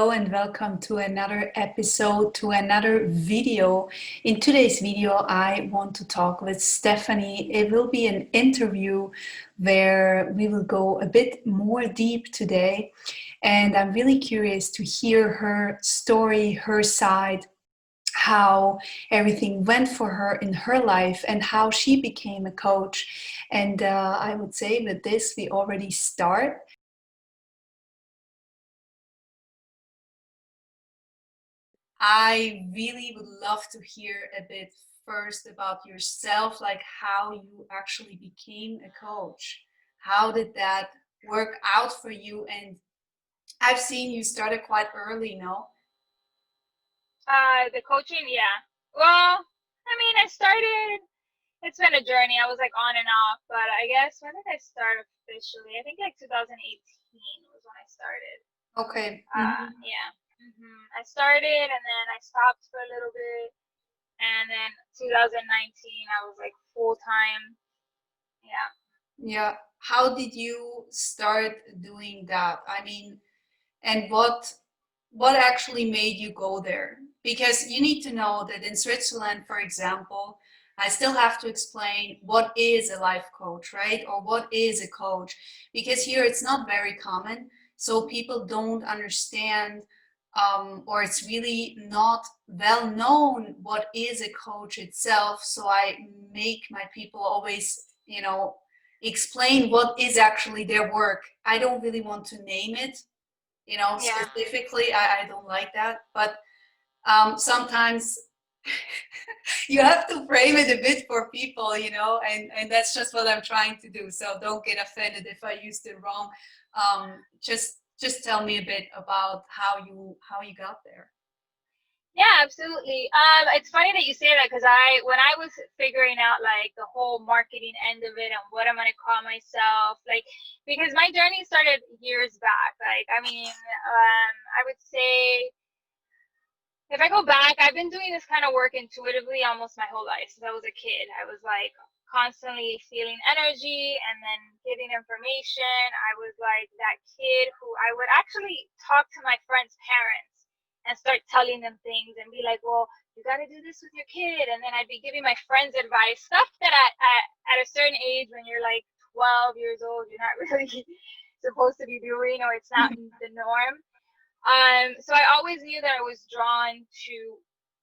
Hello and welcome to another episode, to another video. In today's video, I want to talk with Stephanie. It will be an interview where we will go a bit more deep today. And I'm really curious to hear her story, her side, how everything went for her in her life, and how she became a coach. And I would say with this, we already start. I really would love to hear a bit first about yourself, like how you actually became a coach. How did that work out for you? And I've seen you started quite early, no? The coaching, yeah. Well, I mean, it's been a journey. I was like on and off, but I guess when did I start officially? I think like 2018 was when I started. Okay. Yeah. I started and then I stopped for a little bit. And then 2019, I was like full time. Yeah. Yeah. How did you start doing that? I mean, and what actually made you go there? Because you need to know that in Switzerland, for example, I still have to explain what is a life coach, right? Or what is a coach? Because here it's not very common. So people don't understand, or it's really not well known what is a coach itself. So I make my people always, explain what is actually their work. I don't really want to name it, Yeah. specifically. I don't like that, but sometimes you have to frame it a bit for people, and that's just what I'm trying to do. So don't get offended if I used it wrong. Just tell me a bit about how you got there. Yeah, absolutely. It's funny that you say that because when I was figuring out like the whole marketing end of it and what I'm gonna call myself, like, because my journey started years back. Like, I mean, I would say if I go back, I've been doing this kind of work intuitively almost my whole life since I was a kid. I was like constantly feeling energy and then giving information. I was like that kid who I would actually talk to my friends' parents and start telling them things and be like, well, you got to do this with your kid. And then I'd be giving my friends advice, stuff that at a certain age when you're like 12 years old, you're not really supposed to be doing, or it's not the norm. So I always knew that I was drawn to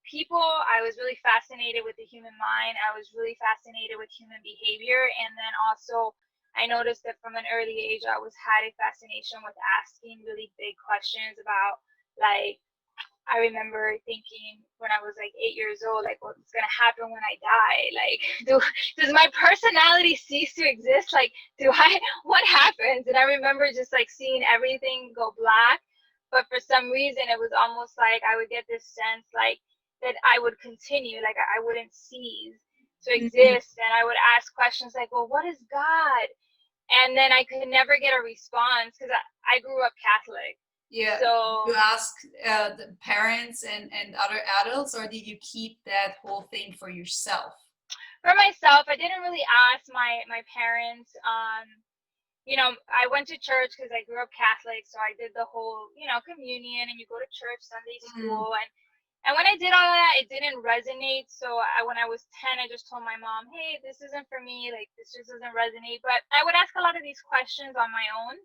people. I was really fascinated with the human mind. I was really fascinated with human behavior. And then also I noticed that from an early age, I was had a fascination with asking really big questions about, like, I remember thinking when I was like 8 years old, like, what's gonna happen when I die? Like, does my personality cease to exist? Like, what happens? And I remember just like seeing everything go black. But for some reason, it was almost like I would get this sense like that I would continue, like I wouldn't cease to Mhm. exist. And I would ask questions like, well, what is God? And then I could never get a response because I grew up Catholic. Yeah. You So ask the parents and other adults, or did you keep that whole thing for yourself? for myself, I didn't really ask my parents. I went to church because I grew up Catholic, so I did the whole, communion, and you go to church, Sunday Mm. school, and when I did all of that, it didn't resonate. So when I was 10, I just told my mom, "Hey, this isn't for me. Like, this just doesn't resonate." But I would ask a lot of these questions on my own,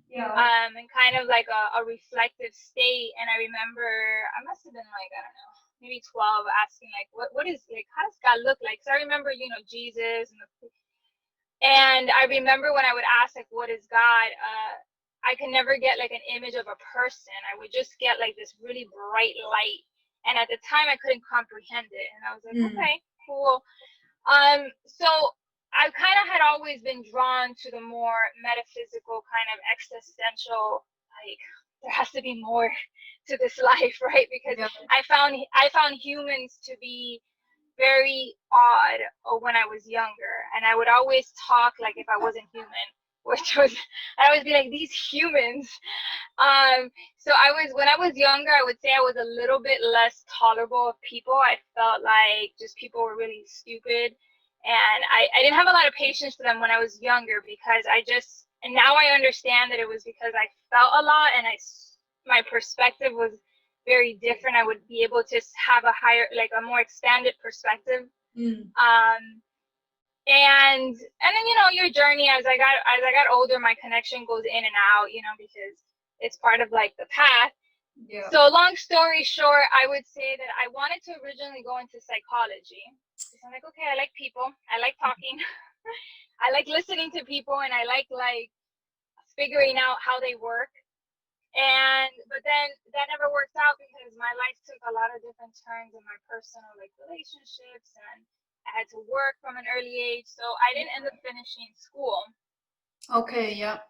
Yeah. and kind of like a reflective state. And I remember I must have been like, I don't know, maybe 12, asking like, what is, like, how does God look like? So I remember, Jesus and I remember when I would ask like, what is God? I could never get like an image of a person. I would just get like this really bright light. And at the time I couldn't comprehend it. And I was like, Mm. okay, cool. So I kind of had always been drawn to the more metaphysical kind of existential, like, there has to be more to this life, right? Because Yeah. I found humans to be very odd when I was younger, and I would always talk like if I wasn't human, which was I'd always be like, these humans. So when I was younger, I would say I was a little bit less tolerable of people. I felt like just people were really stupid, and I didn't have a lot of patience for them when I was younger because and now I understand that it was because I felt a lot and I my perspective was very different. I would be able to have a higher, like a more expanded perspective. Mm. And then, you know, your journey as I got older, my connection goes in and out, you know, because it's part of like the path. Yeah. So long story short, I would say that I wanted to originally go into psychology. So I'm like, okay, I like people, I like talking, I like listening to people, and I like figuring out how they work. But then that never worked out because my life took a lot of different turns in my personal like relationships, and I had to work from an early age, so I didn't end up finishing school. Okay, yeah.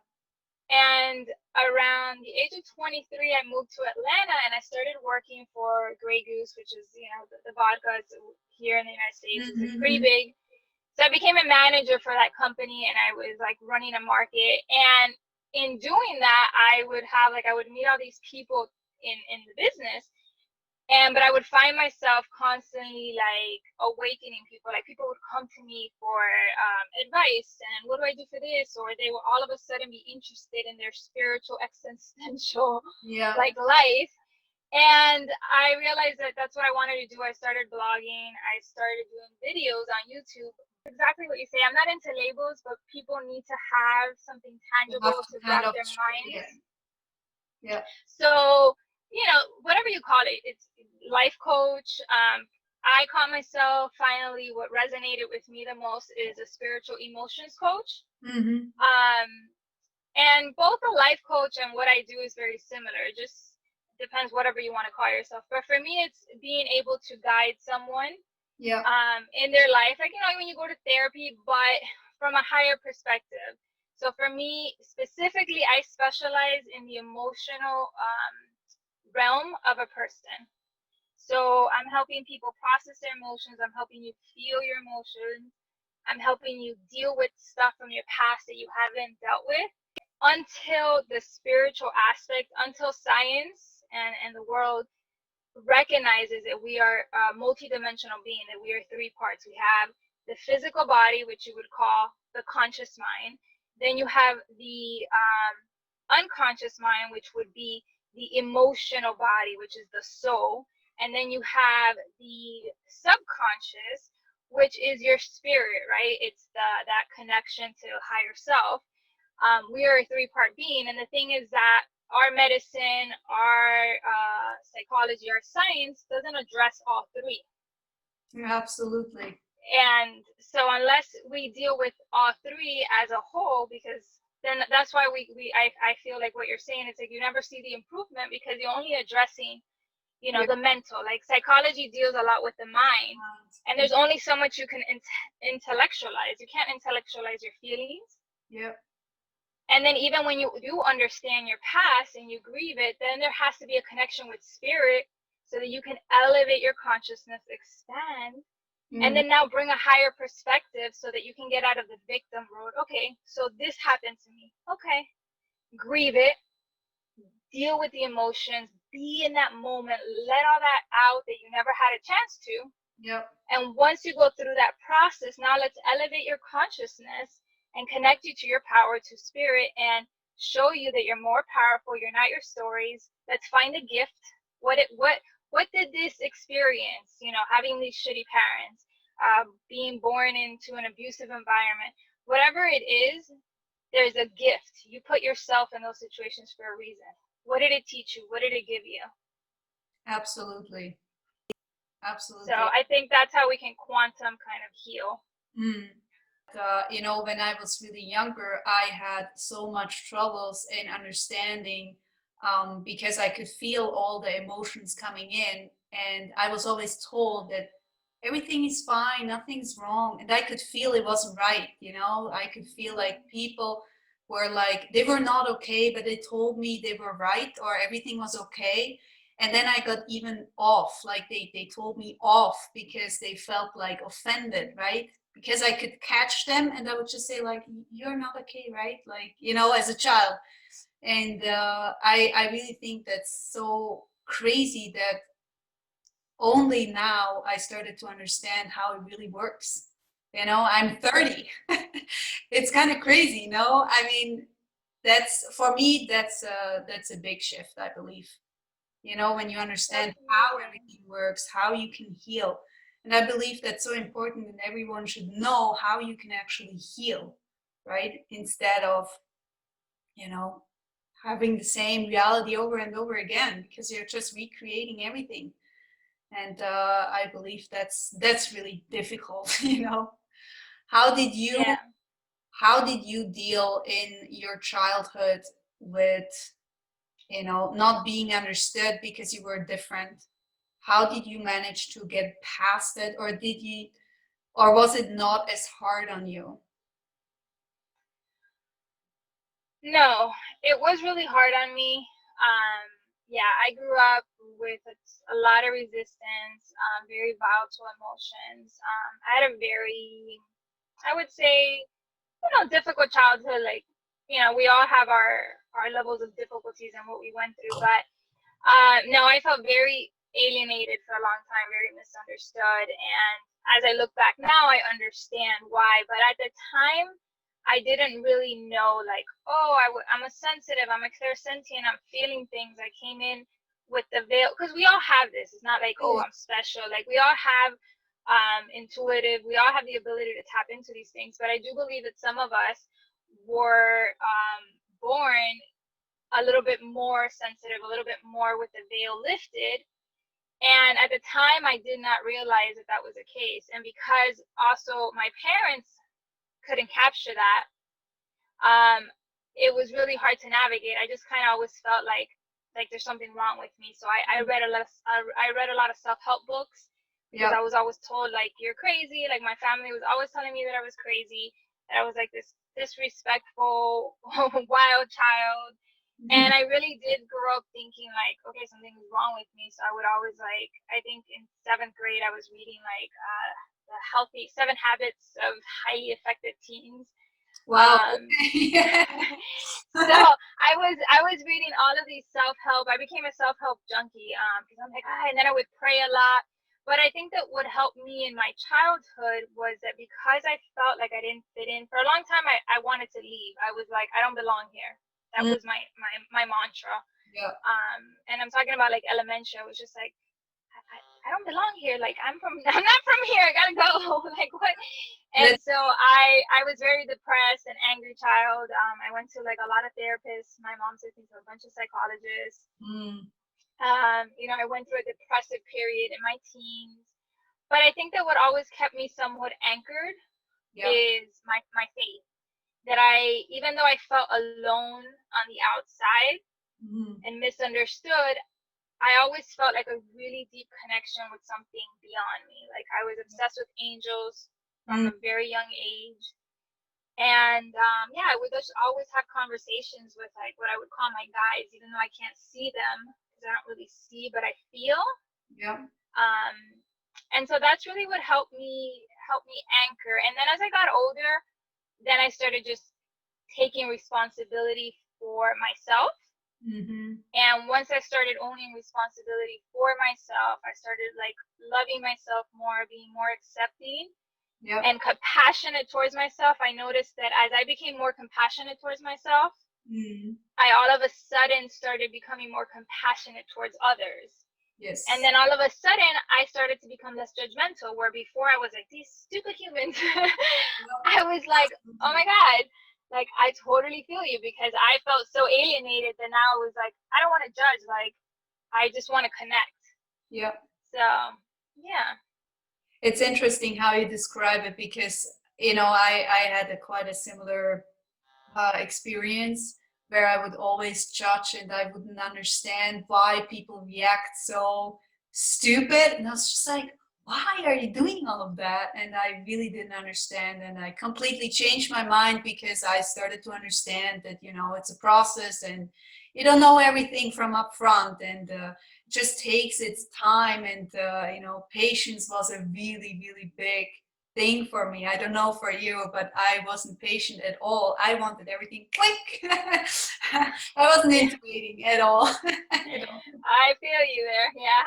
And around the age of 23, I moved to Atlanta and I started working for Grey Goose, which is, you know, the vodka here in the United States is like pretty big. So I became a manager for that company, and I was like running a market. And in doing that, I would meet all these people in the business, but I would find myself constantly like awakening people. Like people would come to me for advice, and what do I do for this? Or they will all of a sudden be interested in their spiritual existential like life. And I realized that that's what I wanted to do. I started blogging. I started doing videos on YouTube. Exactly what you say. I'm not into labels, but people need to have something tangible to wrap their minds. Yeah. So, you know, whatever you call it, it's life coach. I call myself, finally, what resonated with me the most is a spiritual emotions coach. And both a life coach and what I do is very similar. It just depends whatever you want to call yourself. But for me, it's being able to guide someone in their life. Like, you know, when you go to therapy, but from a higher perspective. So for me, specifically, I specialize in the emotional realm of a person. So I'm helping people process their emotions. I'm helping you feel your emotions. I'm helping you deal with stuff from your past that you haven't dealt with, until the spiritual aspect, until science and the world recognizes that we are a multidimensional being, that we are three parts. We have the physical body, which you would call the conscious mind. Then you have the unconscious mind, which would be the emotional body, which is the soul. And then you have the subconscious, which is your spirit, right? It's that connection to higher self. We are a three-part being, and the thing is that our medicine, our psychology, our science doesn't address all three. Absolutely. And so unless we deal with all three as a whole, because then that's why I feel like what you're saying, it's like you never see the improvement because you're only addressing, you know, the mental. Like psychology deals a lot with the mind, and there's only so much you can intellectualize. You can't intellectualize your feelings. And then even when you do understand your past and you grieve it, then there has to be a connection with spirit so that you can elevate your consciousness, expand, and then now bring a higher perspective so that you can get out of the victim road. Okay, so this happened to me. Okay, grieve it, deal with the emotions, be in that moment, let all that out that you never had a chance to. And once you go through that process, now let's elevate your consciousness and connect you to your power, to spirit, and show you that you're more powerful. You're not your stories. Let's find a gift. What did this experience, you know, having these shitty parents, being born into an abusive environment, whatever it is, there's a gift. You put yourself in those situations for a reason. What did it teach you? What did it give you? Absolutely. So I think that's how we can quantum kind of heal. You know, when I was really younger, I had so much troubles in understanding because I could feel all the emotions coming in, and I was always told that everything is fine, nothing's wrong, and I could feel it wasn't right. You know, I could feel like people were like they were not okay, but they told me they were right or everything was okay. And then I got even off, like they told me off because they felt like offended, right? Because I could catch them and I would just say like, you're not okay, right? Like, you know, as a child. And I really think that's so crazy that only now I started to understand how it really works. You know, I'm 30. It's kind of crazy, you know? I mean, that's for me, that's a big shift, I believe. You know, when you That's understand how amazing. everything works, how you can heal. And I believe that's so important, and everyone should know how you can actually heal, right? Instead of, you know, having the same reality over and over again, because you're just recreating everything. And I believe that's really difficult. You know, how did you Yeah. how did you deal in your childhood with, you know, not being understood because you were different? How did you manage to get past it, or did you, or was it not as hard on you? No, it was really hard on me. Yeah, I grew up with a lot of resistance, very volatile emotions. I had a very, I would say, difficult childhood. Like, we all have our levels of difficulties and what we went through. But no, I felt very alienated for a long time, very misunderstood. And as I look back now, I understand why. But at the time, I didn't really know, like, oh, I'm a sensitive, I'm a clairsentient, I'm feeling things. I came in with the veil, because we all have this. It's not like, oh, Yeah. I'm special. Like, we all have intuitive, we all have the ability to tap into these things. But I do believe that some of us were born a little bit more sensitive, a little bit more with the veil lifted. And at the time, I did not realize that that was the case. And because also my parents couldn't capture that, um, it was really hard to navigate. I just kind of always felt like there's something wrong with me. So I read a lot of I read a lot of self-help books, because I Yep. was always told, like, you're crazy. Like, my family was always telling me that I was crazy, that I was like this disrespectful wild child. And I really did grow up thinking, like, okay, something is wrong with me. So I would always, like, I think in seventh grade I was reading like the healthy 7 habits of highly effective teens. Wow. um Okay. so I was reading all of these self-help. I became a self-help junkie, because I'm like, and then I would pray a lot. But I think that what helped me in my childhood was that, because I felt like I didn't fit in for a long time, I wanted to leave. I was like, I don't belong here. That Mm, was my mantra. yeah. And I'm talking about like elementary. I was just like, I don't belong here. Like, I'm not from here. I gotta go. Like, what? And That's so I was very depressed and angry child. I went to like a lot of therapists. My mom took me to a bunch of psychologists. mm, I went through a depressive period in my teens. But I think that what always kept me somewhat anchored yep. is my faith. That even though I felt alone on the outside Mm, and misunderstood, I always felt like a really deep connection with something beyond me. Like, I was obsessed with angels from mm, a very young age. And yeah, I would just always have conversations with, like, what I would call my guides, even though I can't see them, because I don't really see, but I feel. yep. Um, and so that's really what helped me anchor. And then as I got older, then I started just taking responsibility for myself. Mm-hmm. And once I started owning responsibility for myself, I started like loving myself more, being more accepting Yep. and compassionate towards myself. I noticed that as I became more compassionate towards myself, Mm, I all of a sudden started becoming more compassionate towards others. And yes. then all of a sudden, I started to become less judgmental, where before I was like, these stupid humans. Yep. I was like, oh my Absolutely. God, like, I totally feel you, because I felt so alienated that now it was like, I don't want to judge. Like, I just want to connect. Yep. So, yeah. It's interesting how you describe it, because, you know, I had a quite a similar experience where I would always judge and I wouldn't understand why people react so stupid. And I was just like, why are you doing all of that? And I really didn't understand. And I completely changed my mind because I started to understand that, you know, it's a process and you don't know everything from up front. And just takes its time. And, you know, patience was a really, really big thing for me. I don't know for you, but I wasn't patient at all. I wanted everything quick. I wasn't Yeah. into waiting at all. At all. I feel you there. Yeah,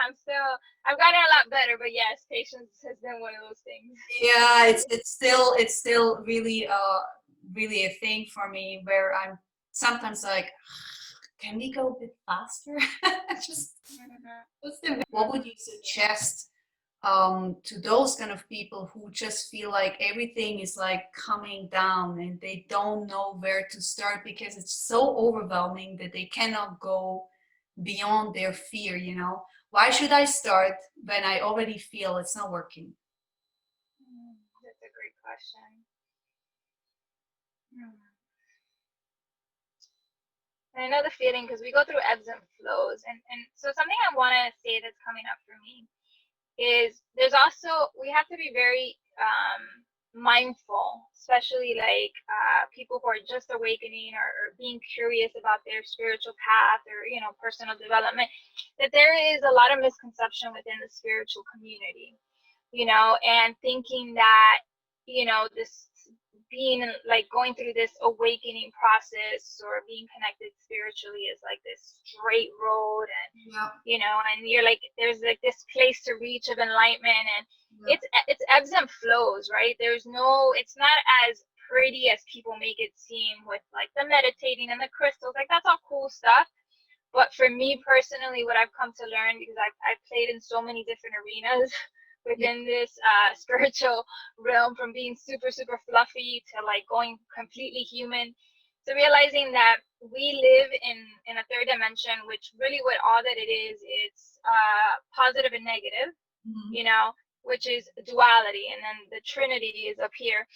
I've gotten a lot better, but yes, patience has been one of those things. Yeah, it's still really really a thing for me where I'm sometimes like, can we go a bit faster? Just what would you suggest to those kind of people who just feel like everything is like coming down and they don't know where to start because it's so overwhelming that they cannot go beyond their fear, you know? Why should I start when I already feel it's not working? That's a great question. And I know the feeling because we go through ebbs and flows. And so something I want to say that's coming up for me is there's also, we have to be very mindful, especially like people who are just awakening or being curious about their spiritual path or, you know, personal development, that there is a lot of misconception within the spiritual community, you know, and thinking that, you know, this being like going through this awakening process or being connected spiritually is like this straight road, and you know, and you're like, there's like this place to reach of enlightenment, and it's ebbs and flows, right? There's no, it's not as pretty as people make it seem with like the meditating and the crystals. Like, that's all cool stuff, but for me personally, what I've come to learn, because I've played in so many different arenas within this spiritual realm, from being super fluffy to like going completely human, to realizing that we live in a third dimension, which really what all that it is, it's positive and negative, you know, which is duality, and then the trinity is up here.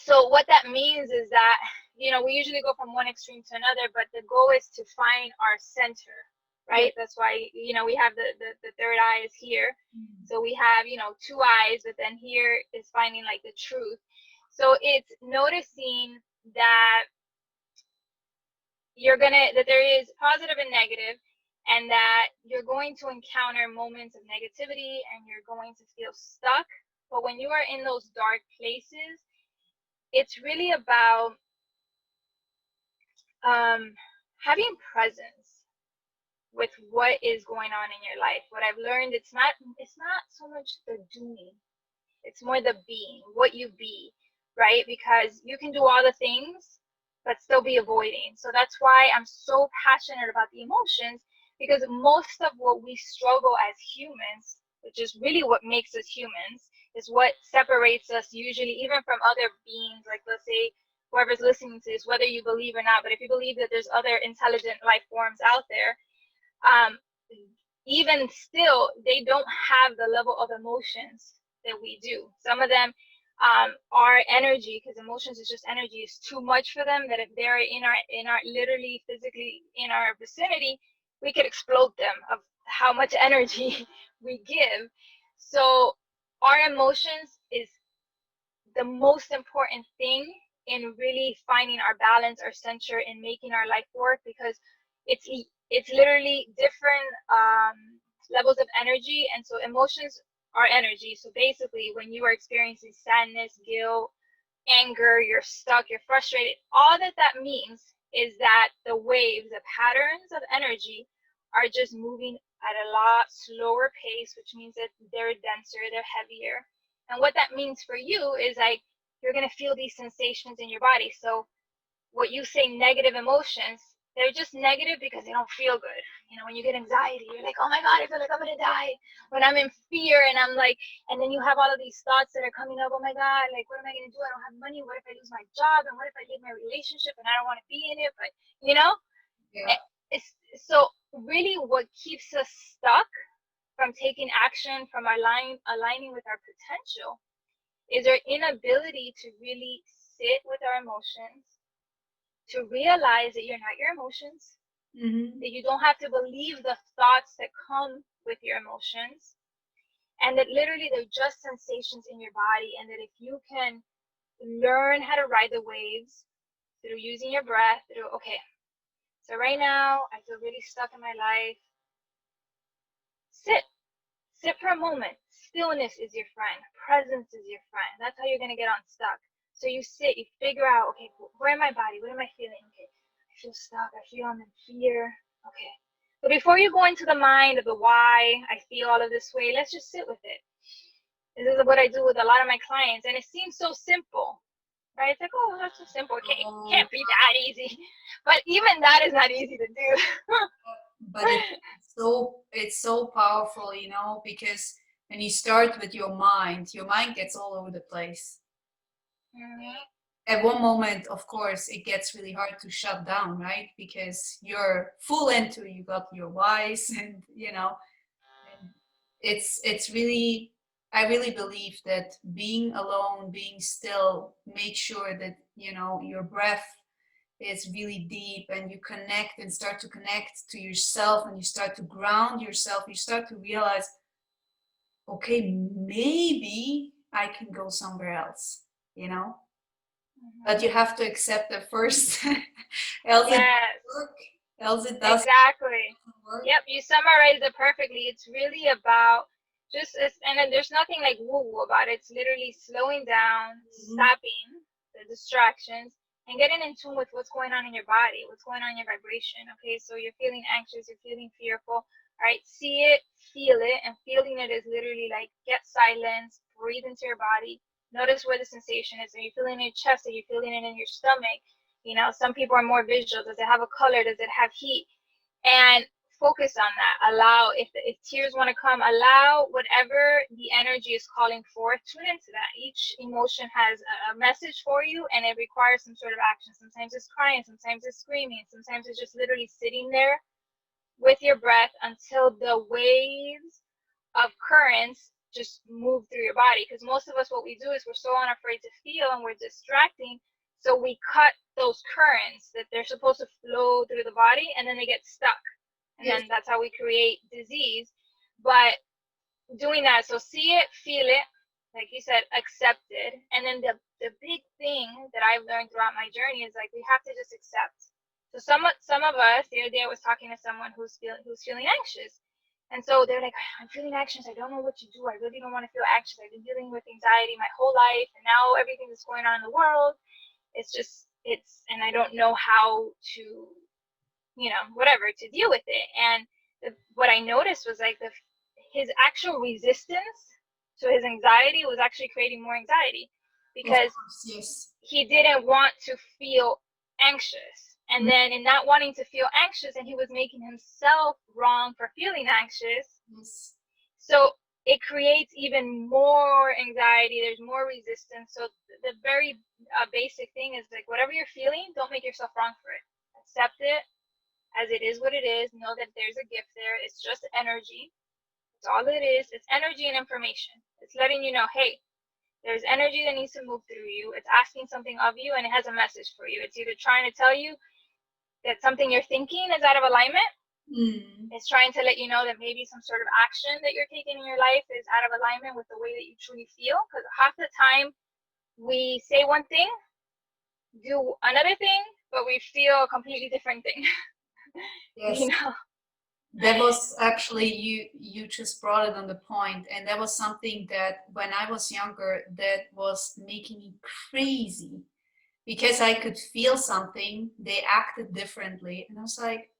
So what that means is that, you know, we usually go from one extreme to another, but the goal is to find our center, right? That's why, you know, we have the third eye is here. So we have, you know, two eyes, but then here is finding like the truth. So it's noticing that that there is positive and negative, and that you're going to encounter moments of negativity and you're going to feel stuck. But when you are in those dark places, it's really about having presence with what is going on in your life. What I've learned, it's not so much the doing, it's more the being, what you be, right? Because you can do all the things but still be avoiding. So that's why I'm so passionate about the emotions, because most of what we struggle as humans, which is really what makes us humans, is what separates us usually even from other beings. Like, let's say whoever's listening to this, whether you believe or not, but if you believe that there's other intelligent life forms out there, even still, they don't have the level of emotions that we do. Some of them, our energy, because emotions is just energy, is too much for them, that if they're in our literally physically in our vicinity, we could explode them of how much energy we give. So our emotions is the most important thing in really finding our balance, our center, and making our life work, because it's literally different levels of energy. And so emotions are energy. So basically, when you are experiencing sadness, guilt, anger, you're stuck, you're frustrated, all that means is that the waves, the patterns of energy are just moving at a lot slower pace, which means that they're denser, they're heavier. And what that means for you is like, you're going to feel these sensations in your body. So what you say negative emotions, they're just negative because they don't feel good. You know, when you get anxiety, you're like, oh my God, I feel like I'm gonna die. When I'm in fear and I'm like, and then you have all of these thoughts that are coming up, oh my God, like, what am I gonna do? I don't have money. What if I lose my job? And what if I leave my relationship and I don't want to be in it? But, you know, so really what keeps us stuck from taking action, from aligning with our potential, is our inability to really sit with our emotions, to realize that you're not your emotions, that you don't have to believe the thoughts that come with your emotions, and that literally they're just sensations in your body. And that if you can learn how to ride the waves through using your breath, through, okay, so right now I feel really stuck in my life. Sit for a moment. Stillness is your friend. Presence is your friend. That's how you're going to get unstuck. So you sit, you figure out, okay, where in my body? What am I feeling? Okay, I feel stuck. I feel I'm in fear. Okay. But before you go into the mind of the why I feel all of this way, let's just sit with it. This is what I do with a lot of my clients. And it seems so simple, right? It's like, oh, that's so simple. It Oh, can't be that easy. But even that is not easy to do. but it's so powerful, you know, because when you start with your mind gets all over the place. Mhm. At one moment, of course, it gets really hard to shut down, right? Because you're full into, you got your whys, and you know, and it's really, I really believe that being alone, being still, make sure that you know your breath is really deep, and you connect and start to connect to yourself, and you start to ground yourself, you start to realize, okay, maybe I can go somewhere else, you know, but Mhm. you have to accept it first. Else it Yes, doesn't work, else it doesn't exactly. work. Yep, you summarized it perfectly. It's really about and then there's nothing like woo woo about it. It's literally slowing down, Mhm. stopping the distractions, and getting in tune with what's going on in your body, what's going on in your vibration. Okay, so you're feeling anxious, you're feeling fearful. All right, see it, feel it, and feeling it is literally like get silence, breathe into your body, notice where the sensation is. Are you feeling it in your chest? Are you feeling it in your stomach? You know, some people are more visual. Does it have a color? Does it have heat? And focus on that. Allow, if tears want to come, allow whatever the energy is calling for, tune into that. Each emotion has a message for you, and it requires some sort of action. Sometimes it's crying, sometimes it's screaming, sometimes it's just literally sitting there with your breath until the waves of currents just move through your body. Because most of us, what we do is we're so unafraid to feel, and we're distracting, so we cut those currents that they're supposed to flow through the body, and then they get stuck, and Yes, then that's how we create disease. But doing that, so see it, feel it, like you said, accept it. And then the big thing that I've learned throughout my journey is like we have to just accept. So some of us, the other day I was talking to someone who's feeling anxious, and so they're like, I'm feeling anxious, I don't know what to do, I really don't want to feel anxious, I've been dealing with anxiety my whole life, and now everything that's going on in the world, and I don't know how to, whatever, to deal with it. And what I noticed was like his actual resistance to his anxiety was actually creating more anxiety, of because course, yes. he didn't want to feel anxious. And Mm, then in not wanting to feel anxious, and he was making himself wrong for feeling anxious, yes, so it creates even more anxiety. There's more resistance. So the very basic thing is like whatever you're feeling, don't make yourself wrong for it. Accept it as it is what it is. Know that there's a gift there. It's just energy. It's all it is. It's energy and information. It's letting you know, hey, there's energy that needs to move through you. It's asking something of you, and it has a message for you. It's either trying to tell you that something you're thinking is out of alignment. mm, It's trying to let you know that maybe some sort of action that you're taking in your life is out of alignment with the way that you truly feel. Because half the time we say one thing, do another thing, but we feel a completely different thing. you yes. know? That was actually, you just brought it on the point, and that was something that when I was younger, that was making me crazy, because I could feel something, they acted differently, and I was like,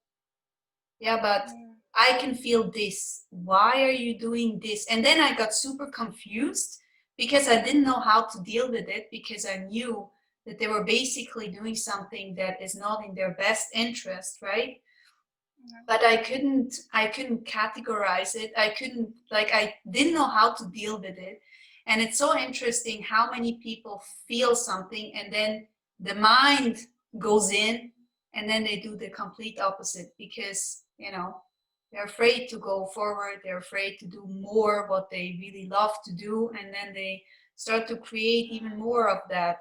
yeah, but Mm. I can feel this. Why are you doing this? And then I got super confused because I didn't know how to deal with it, because I knew that they were basically doing something that is not in their best interest, right? But I couldn't categorize it. I couldn't, like, I didn't know how to deal with it. And it's so interesting how many people feel something, and then the mind goes in, and then they do the complete opposite, because they're afraid to go forward, they're afraid to do more what they really love to do, and then they start to create even more of that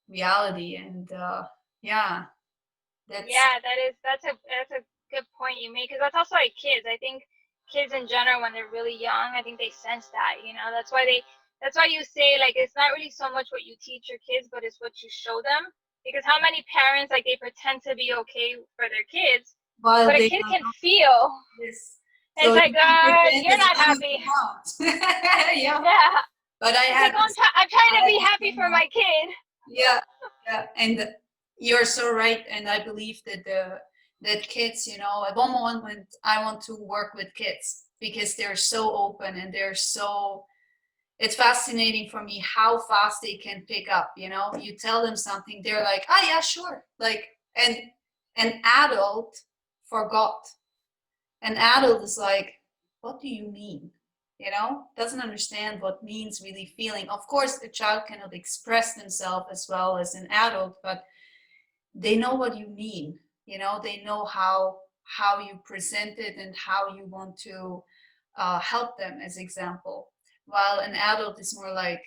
reality. And yeah, that's Yeah, that's a good point you make, because that's also like kids. I think kids in general, when they're really young, I think they sense that. That's why you say like it's not really so much what you teach your kids, but it's what you show them. Because how many parents like they pretend to be okay for their kids, while but a they kid don't can know feel. this. It's So like, you can pretend you're as not long as happy. you want. Yeah. Yeah. But I It's like, had oh, this, I'm trying I to had be the happy same for one. my kid. Yeah, yeah. And you're so right. And I believe that that kids, at one moment I want to work with kids because they're so open, and they're so it's fascinating for me how fast they can pick up, you know. You tell them something, they're like, oh yeah, sure. Like, and an adult forgot. An adult is like, what do you mean? You know, doesn't understand what means really feeling. Of course, a child cannot express themselves as well as an adult, but they know what you mean. You know, they know how you present it and how you want to help them, as example. While an adult is more like,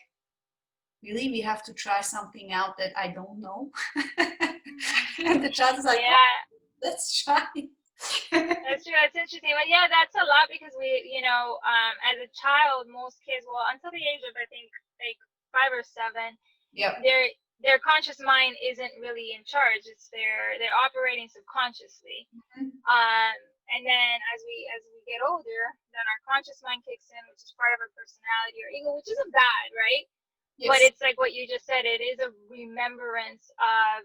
really, we have to try something out that I don't know. And the child is like, oh, Yeah, let's try. that's true. That's interesting. But yeah, that's a lot because we, as a child, most kids, well, until the age of I think like 5 or 7, Yep. their conscious mind isn't really in charge. It's they're operating subconsciously. Mhm. And then as we get older, then our conscious mind kicks in, which is part of our personality or ego, which isn't bad, right? But Yes. it's like what you just said. It is a remembrance of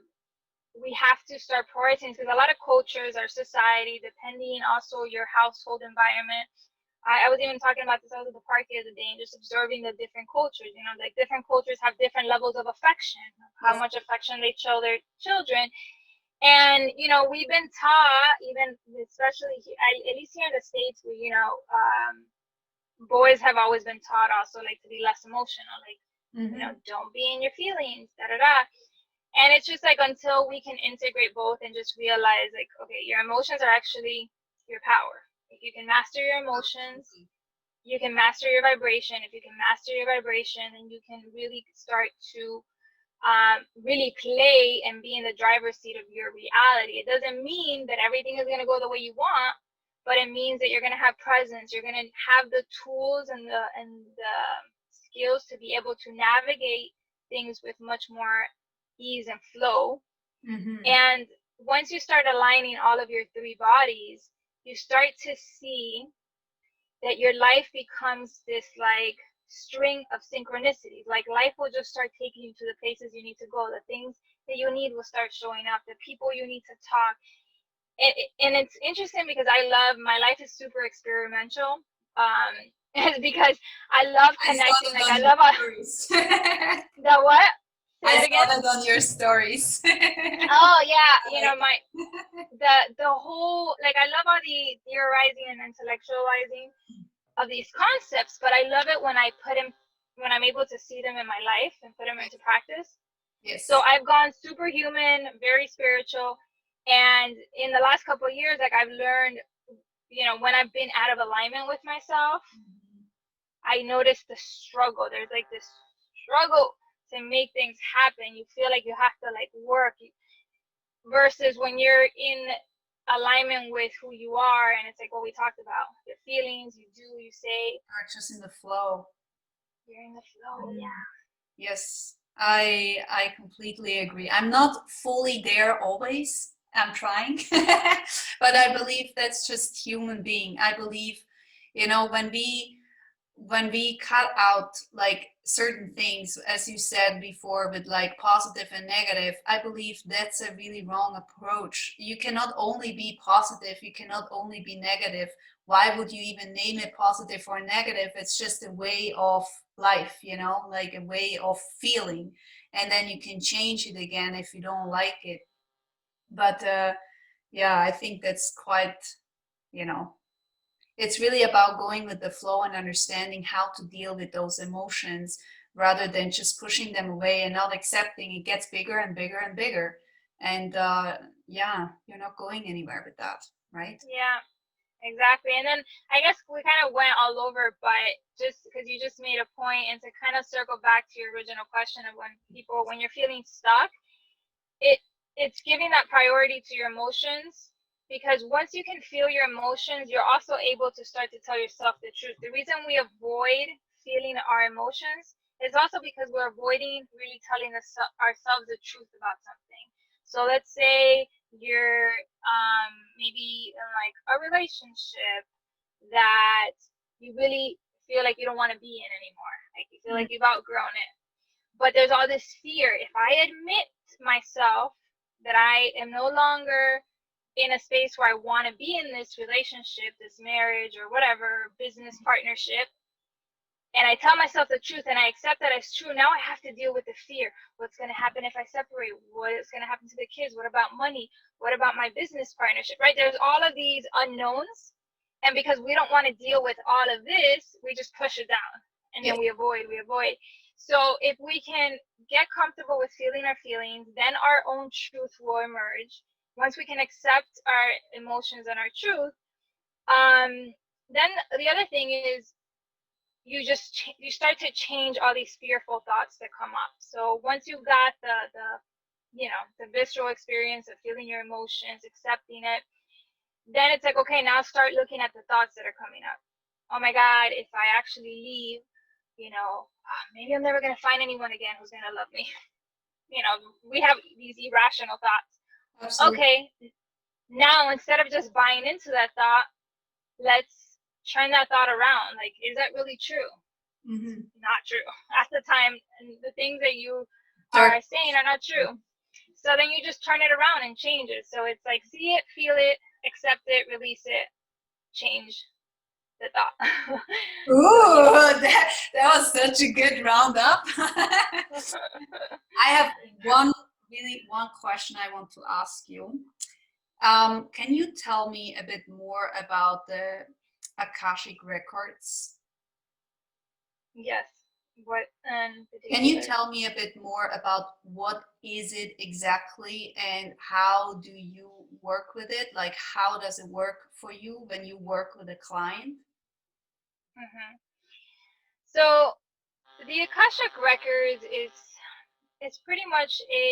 we have to start prioritizing because a lot of cultures, our society, depending also your household environment. I was even talking about this. I was at the park the other day and just observing the different cultures. You know, like different cultures have different levels of affection, how Yes. much affection they show their children. And we've been taught, even especially at least here in the States, where boys have always been taught also like to be less emotional, like Mm-hmm. don't be in your feelings, da da da. And it's just like until we can integrate both and just realize like, okay, your emotions are actually your power. If you can master your emotions, you can master your vibration. If you can master your vibration, then you can really start to really play and be in the driver's seat of your reality. It doesn't mean that everything is going to go the way you want, but it means that you're going to have presence. You're going to have the tools and the skills to be able to navigate things with much more ease and flow. Mm-hmm. And once you start aligning all of your 3 bodies, you start to see that your life becomes this like string of synchronicities. Like life will just start taking you to the places you need to go. The things that you need will start showing up. The people you need to talk. And it's interesting because I love my life is super experimental. Because I love I saw connecting. that Like on I your love stories. the what? Say I it saw again. that on your stories. Oh yeah, Like, my the whole like I love all the theorizing and intellectualizing of these concepts, but I love it when when I'm able to see them in my life and put them into practice. So yes. I've gone superhuman, very spiritual, and in the last couple of years, like I've learned, when I've been out of alignment with myself, I noticed the struggle. There's like this struggle to make things happen. You feel like you have to like work versus when you're in alignment with who you are and it's like what we talked about your feelings, you do, you say, You're just in the flow. you're in the flow. Mm. Yeah. Yes, I completely agree. I'm not fully there always. I'm trying, but I believe that's just human being. I believe, you know, when we cut out like certain things, as you said before, with like positive and negative, I believe that's a really wrong approach. You cannot only be positive, you cannot only be negative. Why would you even name it positive or negative? It's just a way of life, you know, like a way of feeling. And then you can change it again if you don't like it. But yeah, I think that's quite, you know, it's really about going with the flow and understanding how to deal with those emotions rather than just pushing them away and not accepting. It gets bigger and bigger and bigger. And yeah, you're not going anywhere with that, right? Yeah, exactly. And then I guess we kind of went all over, but just because you just made a point and to kind of circle back to your original question of when you're feeling stuck, it it's giving that priority to your emotions, because once you can feel your emotions, you're also able to start to tell yourself the truth. The reason we avoid feeling our emotions is also because we're avoiding really telling ourselves the truth about something. So let's say you're maybe in like a relationship that you really feel like you don't want to be in anymore, like you feel Mm. like you've outgrown it, but there's all this fear. If I admit myself that I am no longer in a space where I want to be in this relationship, this marriage, or whatever business partnership, and I tell myself the truth and I accept that as true, now I have to deal with the fear. What's going to happen if I separate? What is going to happen to the kids? What about money? What about my business partnership, right? There's all of these unknowns. And because we don't want to deal with all of this, we just push it down and then we avoid. So if we can get comfortable with feeling our feelings, then our own truth will emerge. Once we can accept our emotions and our truth, then the other thing is you start to change all these fearful thoughts that come up. So once you've got the visceral experience of feeling your emotions, accepting it, then it's like, okay, now start looking at the thoughts that are coming up. Oh my God, if I actually leave, maybe I'm never gonna find anyone again who's gonna love me. We have these irrational thoughts. Absolutely. Okay, now instead of just buying into that thought, let's turn that thought around. Like, is that really true? Mm-hmm. Not true at the time, and the things that you are saying are not true. So then you just turn it around and change it. So it's like, see it, feel it, accept it, release it, change the thought. Ooh, that was such a good roundup. I have one question I want to ask you. Can you tell me a bit more about the Akashic records? Yes. What Can you tell me a bit more about what is it exactly and how do you work with it? Like, how does it work for you when you work with a client? Mm-hmm. So the Akashic records is it's pretty much a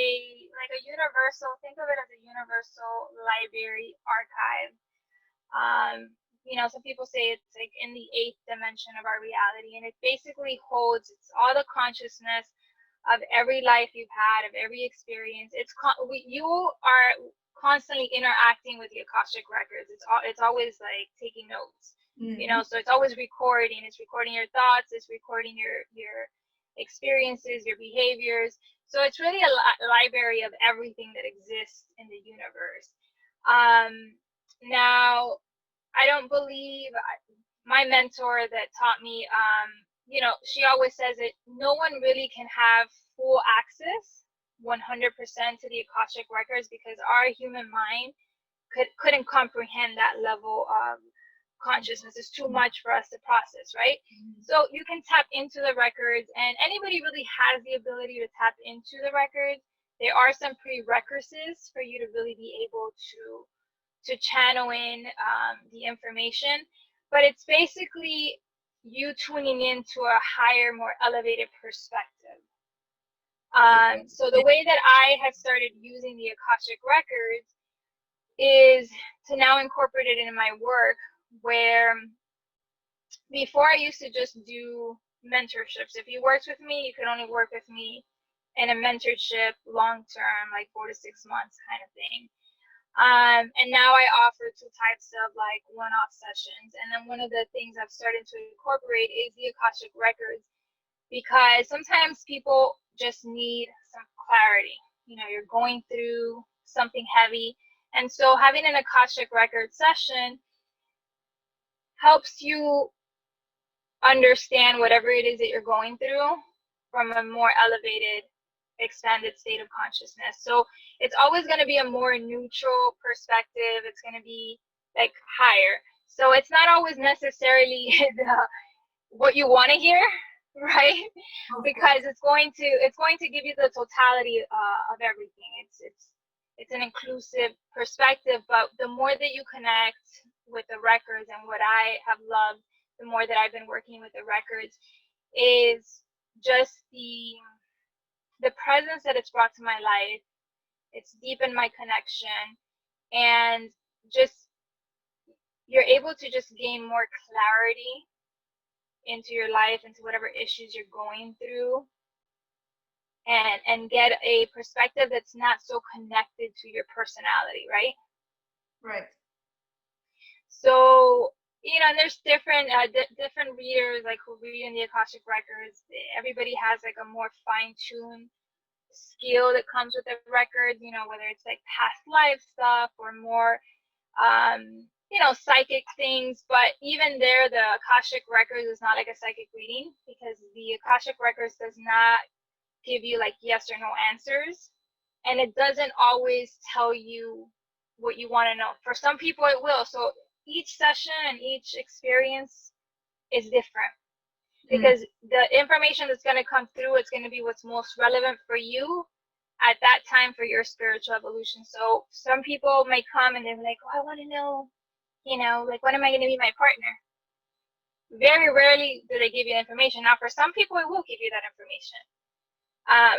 universal. Think of it as a universal library archive. Some people say it's like in the 8th dimension of our reality, and it basically holds all the consciousness of every life you've had, of every experience. You are constantly interacting with the Akashic records. It's always like taking notes. Mm-hmm. So it's always recording. It's recording your thoughts. It's recording your experiences, your behaviors. So it's really a library of everything that exists in the universe. Now, I don't believe my mentor that taught me, she always says that no one really can have full access 100% to the Akashic records because our human mind couldn't comprehend that level of consciousness. It's too much for us to process, right? So you can tap into the records, and anybody really has the ability to tap into the records. There are some prerequisites for you to really be able to channel in the information, but it's basically you tuning into a higher, more elevated perspective. So the way that I have started using the Akashic records is to now incorporate it in my work, where before I used to just do mentorships. If you worked with me, you could only work with me in a mentorship long term, like 4 to 6 months kind of thing. And now I offer 2 types of like one-off sessions. And then one of the things I've started to incorporate is the Akashic records, because sometimes people just need some clarity. You're going through something heavy. And so having an Akashic record session helps you understand whatever it is that you're going through from a more elevated, expanded state of consciousness. So it's always going to be a more neutral perspective. It's going to be like higher. So it's not always necessarily what you want to hear, right? Because it's going to give you the totality of everything. It's an inclusive perspective, but the more that you connect with the records, and what I have loved the more that I've been working with the records is just the presence that it's brought to my life. It's deepened my connection, and just you're able to just gain more clarity into your life, into whatever issues you're going through, and get a perspective that's not so connected to your personality, right? Right. So, and there's different different readers like who read in the Akashic records. Everybody has like a more fine-tuned skill that comes with the records, whether it's like past life stuff or more psychic things, but even there, the Akashic records is not like a psychic reading, because the Akashic records does not give you like yes or no answers, and it doesn't always tell you what you want to know. For some people it will. So each session and each experience is different, because the information that's going to come through, it's going to be what's most relevant for you at that time for your spiritual evolution. So some people may come and they're like, oh, I want to know, like, when am I going to meet my partner? Very rarely do they give you information. Now, for some people, it will give you that information.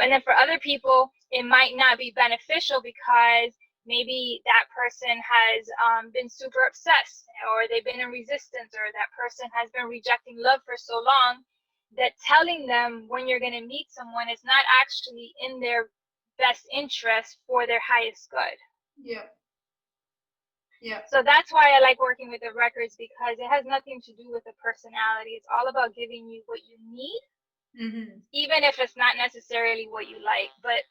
And then for other people, it might not be beneficial, because maybe that person has been super obsessed, or they've been in resistance, or that person has been rejecting love for so long that telling them when you're going to meet someone is not actually in their best interest for their highest good. Yeah. Yeah. So that's why I like working with the records, because it has nothing to do with the personality. It's all about giving you what you need, even if it's not necessarily what you like. But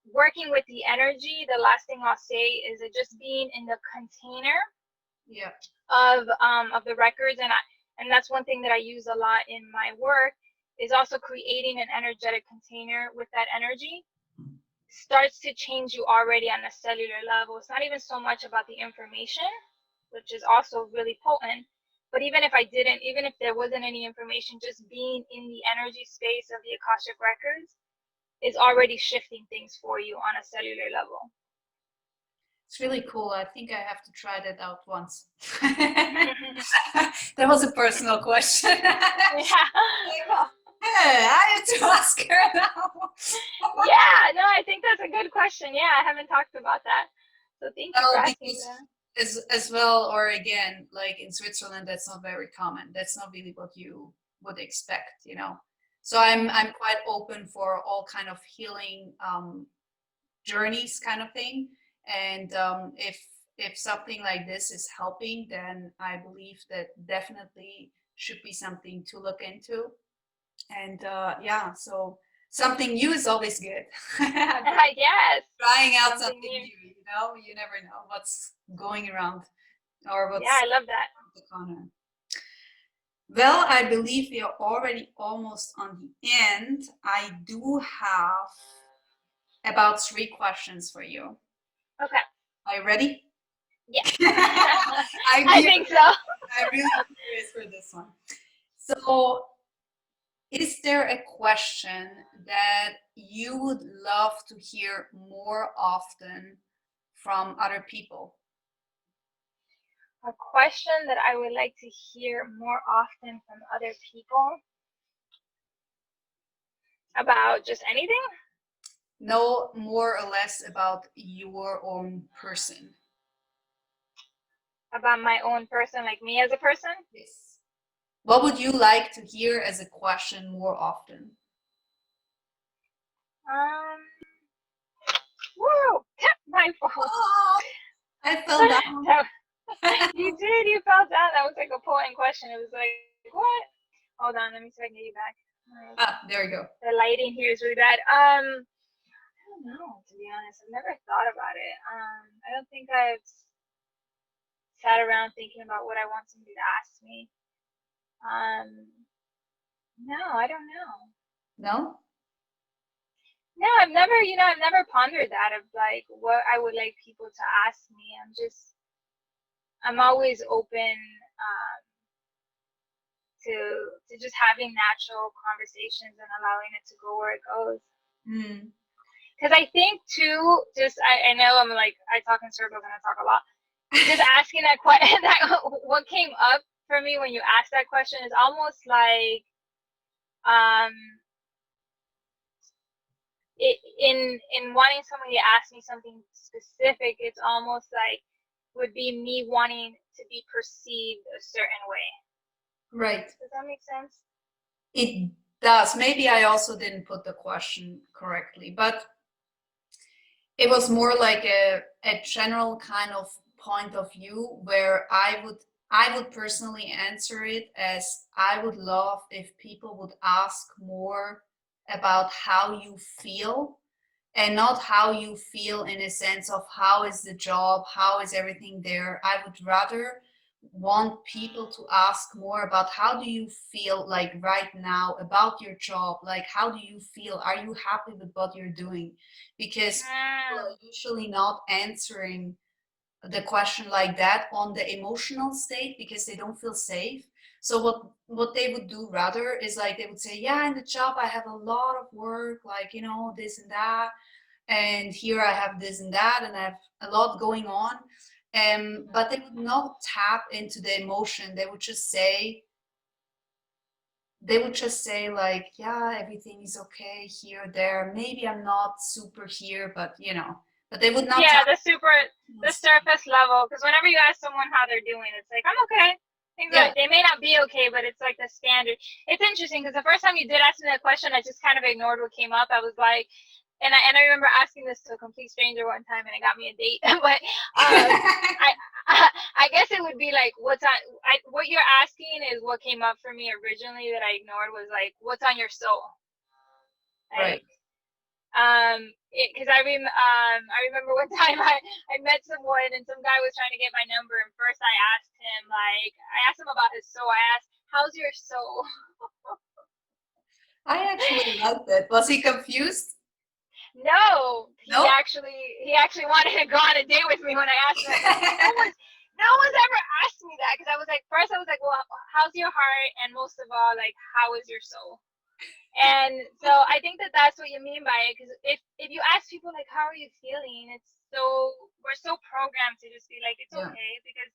working with the energy, the last thing I'll say is it just being in the container of the records, and that's one thing that I use a lot in my work, is also creating an energetic container with that energy starts to change you already on a cellular level. It's not even so much about the information, which is also really potent, but even if there wasn't any information, just being in the energy space of the Akashic records is already shifting things for you on a cellular level. It's really cool. I think I have to try that out once. That was a personal question. Yeah. I have to ask her now. Yeah, no, I think that's a good question. Yeah, I haven't talked about that. So thank you for asking that. As well, or again, like in Switzerland, that's not very common. That's not really what you would expect, So I'm quite open for all kind of healing journeys kind of thing. And if something like this is helping, then I believe that definitely should be something to look into. And so something new is always good. Yes. Trying out something new, you never know what's going around or what's. Yeah, I love that. The corner. Well, I believe we are already almost on the end. I do have about 3 questions for you. Okay. Are you ready? Yeah. I think so. I'm really curious for this one. So, is there a question that you would love to hear more often from other people? A question that I would like to hear more often from other people? About just anything? No, more or less about your own person. About my own person, like me as a person? Yes. What would you like to hear as a question more often? Whoa! My fault. Oh, I fell down. You did. You fell down. That was like a potent question. It was like, what? Hold on. Let me see if I can get you back. There you go. The lighting here is really bad. I don't know, to be honest. I've never thought about it. I don't think I've sat around thinking about what I want somebody to ask me. No, I don't know. No? No, I've never pondered that, of like what I would like people to ask me. I'm always open to just having natural conversations and allowing it to go where it goes. Because I think too, I know I talk in circles and I talk a lot. Just asking that question, what came up for me when you asked that question is almost like in wanting somebody to ask me something specific, it's almost like would be me wanting to be perceived a certain way. Right. Does that make sense? It does. Maybe I also didn't put the question correctly, but it was more like a general kind of point of view where I would personally answer it as I would love if people would ask more about how you feel, and not how you feel in a sense of how is the job, how is everything there. I would rather want people to ask more about how do you feel like right now about your job? Like, how do you feel? Are you happy with what you're doing? Because people are Mm. usually not answering the question like that on the emotional state because they don't feel safe. So what they would do rather is like they would say, yeah, in the job I have a lot of work, like, this and that, and here I have this and that, and I have a lot going on. But they would not tap into the emotion. They would just say like, yeah, everything is okay here, there. Maybe I'm not super here, but they would not Yeah, tap the into. surface level. Because whenever you ask someone how they're doing, it's like, I'm okay. Yeah. They may not be okay, but it's like the standard. It's interesting because the first time you did ask me that question, I just kind of ignored what came up. I was like, and I remember asking this to a complete stranger one time, and it got me a date. But I, I guess it would be like, what you're asking is what came up for me originally that I ignored was like, what's on your soul? Right. Like, because I remember one time I met someone and some guy was trying to get my number, and first I asked him about his soul. I asked, how's your soul? I actually liked it. Was he confused? No, No? he actually wanted to go on a date with me when I asked him that because no one's ever asked me that, because I was like, first I was like, well, how's your heart, and most of all, like, how is your soul? And so I think that that's what you mean by it, because if you ask people like, how are you feeling, we're so programmed to just be like, it's Yeah. okay, because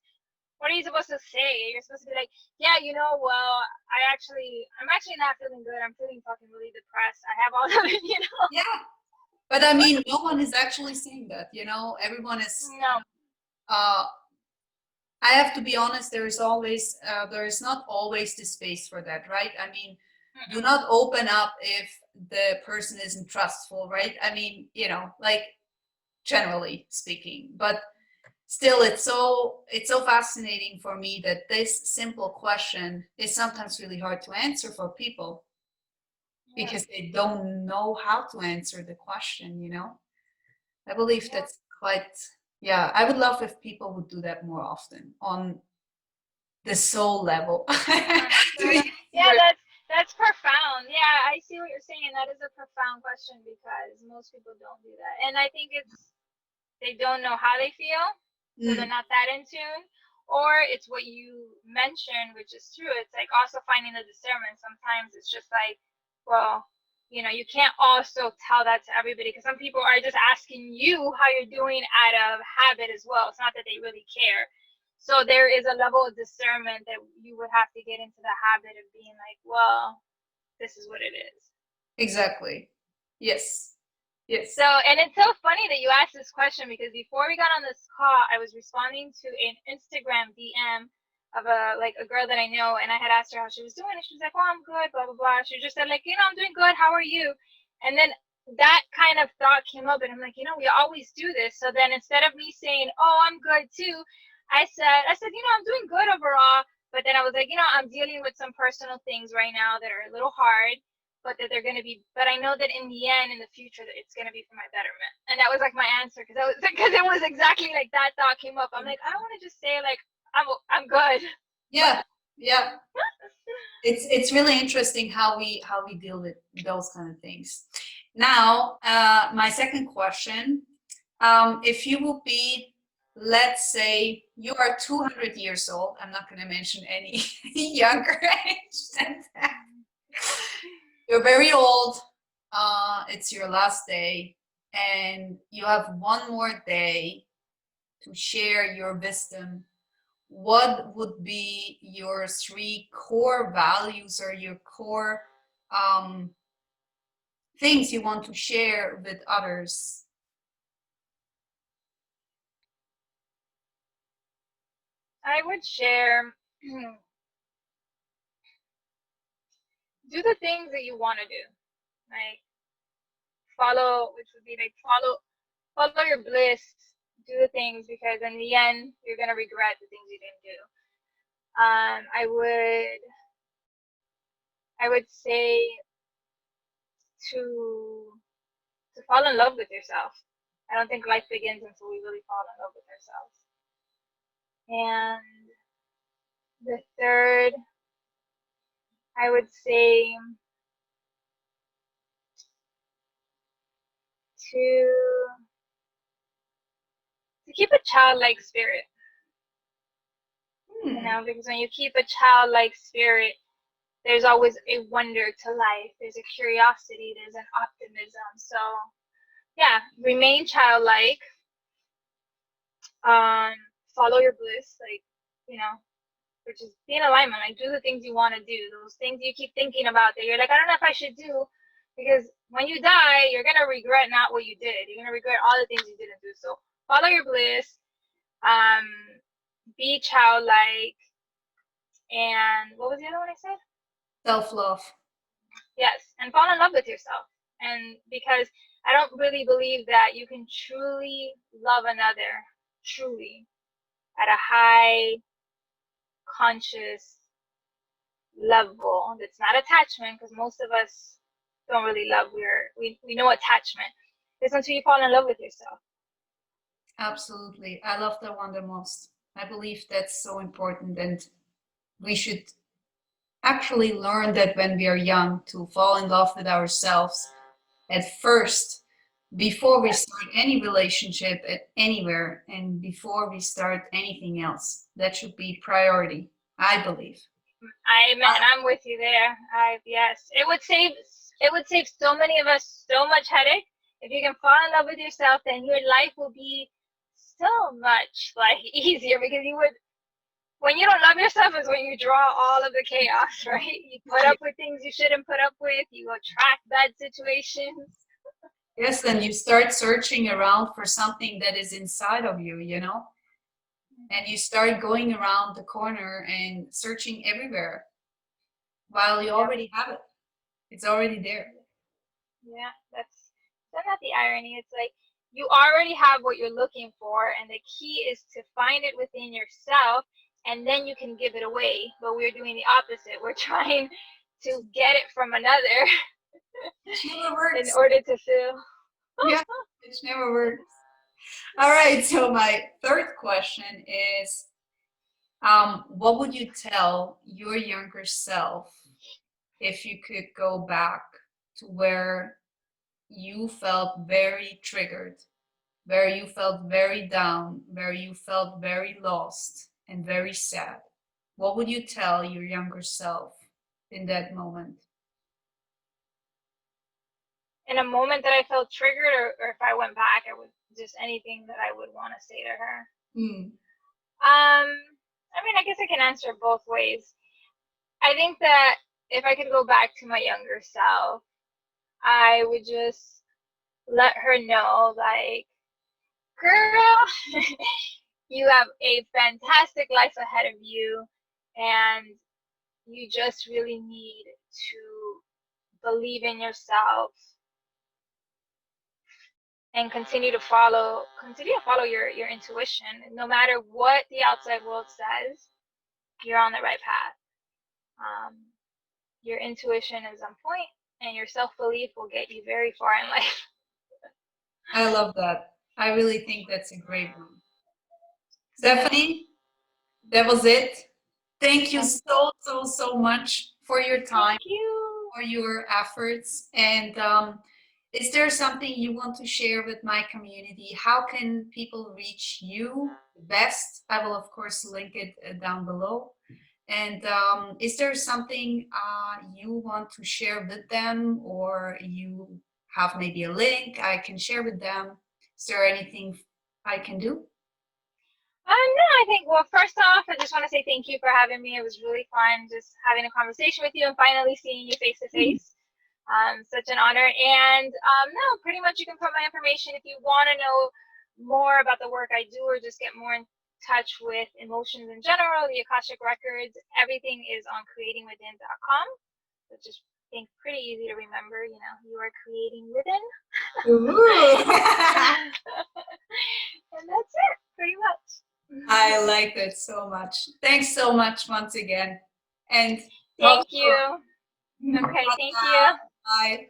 what are you supposed to say? You're supposed to be like, yeah, well, I'm actually not feeling good. I'm feeling fucking really depressed. I have all of it. Yeah. But I mean, no one is actually saying that, everyone is, No. uh, I have to be honest, there is not always the space for that, right? I mean, do Mm-mm. not open up if the person isn't trustful, right? I mean, like generally speaking, but still it's so fascinating for me that this simple question is sometimes really hard to answer for people Yeah. because they don't know how to answer the question. I believe Yeah. that's quite, yeah, I would love if people would do that more often on the soul level. On the To soda. be Yeah, super- that's profound. Yeah, I see what you're saying. That is a profound question because most people don't do that. And I think it's they don't know how they feel, so they're Mm, not that in tune. Or it's what you mentioned, which is true. It's like also finding the discernment. Sometimes it's just like, well, you can't also tell that to everybody because some people are just asking you how you're doing out of habit as well. It's not that they really care. So there is a level of discernment that you would have to get into the habit of being like, well, this is what it is. exactly. Yes. So, Yes. and it's so funny that you asked this question because before we got on this call, I was responding to an Instagram DM of a girl that I know, and I had asked her how she was doing, and she was like, "Oh, I'm good," blah blah blah. She just said like, "I'm doing good. How are you?" And then that kind of thought came up, and I'm like, we always do this. So then instead of me saying, "Oh, I'm good too," I said, I'm doing good overall. But then I was like, I'm dealing with some personal things right now that are a little hard, but that they're going to be, but I know that in the end, in the future, that it's going to be for my betterment. And that was like my answer because because it was exactly like that thought came up. I'm like, I don't want to just say like I'm good, Yeah. but Yeah. It's really interesting how we deal with those kind of things. Now, my second question, if you would be, let's say you are 200 years old, I'm not going to mention any younger age than that. You're very old, it's your last day, and you have one more day to share your wisdom. What would be your three core values or your core um, things you want to share with others? I would share do the things that you want to do, like follow, which would be like follow your bliss, do the things because in the end you're gonna regret the things you didn't do. I would say to to fall in love with yourself. I don't think life begins until we really fall in love with ourselves. And The third, I would say to keep a childlike spirit. You know, because when you keep a childlike spirit, there's always a wonder to life. There's a curiosity. There's an optimism. So, yeah, remain childlike. Follow your bliss, like, you know, which is be in alignment. Like, do the things you want to do. Those things you keep thinking about that you're like, I don't know if I should do, because when you die, you're gonna regret not what you did. You're gonna regret all the things you didn't do. So follow your bliss. Be childlike. And what was the other one I said? Self-love. Yes, and fall in love with yourself. And because I don't really believe that you can truly love another, truly, at a high conscious level that's not attachment, because most of us don't really love. We know attachment. It's until you fall in love with yourself. Absolutely. I love that one the most. I believe that's so important, and we should actually learn that when we are young, to fall in love with ourselves at first, before we start any relationship at anywhere, and before we start anything else. That should be priority, I believe. I'm with you there. Yes, it would save so many of us so much headache. If you can fall in love with yourself, then your life will be so much like easier, because you would, when you don't love yourself is when you draw all of the chaos, right? You put up with things you shouldn't put up with, you attract bad situations. Yes, and you start searching around for something that is inside of you, you know? And you start going around the corner and searching everywhere while you already have it. It's already there. Yeah, that's not the irony. It's like you already have what you're looking for, and the key is to find it within yourself, and then you can give it away. But we're doing the opposite. We're trying to get it from another in order to feel. Yeah, it never works. All right, so my third question is, what would you tell your younger self if you could go back to where you felt very triggered, where you felt very down, where you felt very lost and very sad? What would you tell your younger self in that moment? In a moment that I felt triggered, or if I went back, I would just anything that I would want to say to her. I mean, I guess I can answer both ways. I think that if I could go back to my younger self, I would just let her know, like, girl, you have a fantastic life ahead of you, and you just really need to believe in yourself and continue to follow your intuition. No matter what the outside world says, you're on the right path. Your intuition is on point, and your self-belief will get you very far in life. I love that. I really think that's a great one. Stephanie, that was it. Thank you so much for your time, Thank you. for your efforts. And is there something you want to share with my community? How can people reach you best? I will, of course, link it down below. And is there something you want to share with them, or you have maybe a link I can share with them? Is there anything I can do? No, I think, well, first off, I just want to say thank you for having me. It was really fun just having a conversation with you and finally seeing you face to face. Such an honor. And no, pretty much you can put my information if you want to know more about the work I do, or just get more in touch with emotions in general, the Akashic records. Everything is on creatingwithin.com, which is, I think, pretty easy to remember. You know, you are creating within. And that's it, pretty much. I like that so much. Thanks so much once again. And thank you. Okay, thank you. Bye.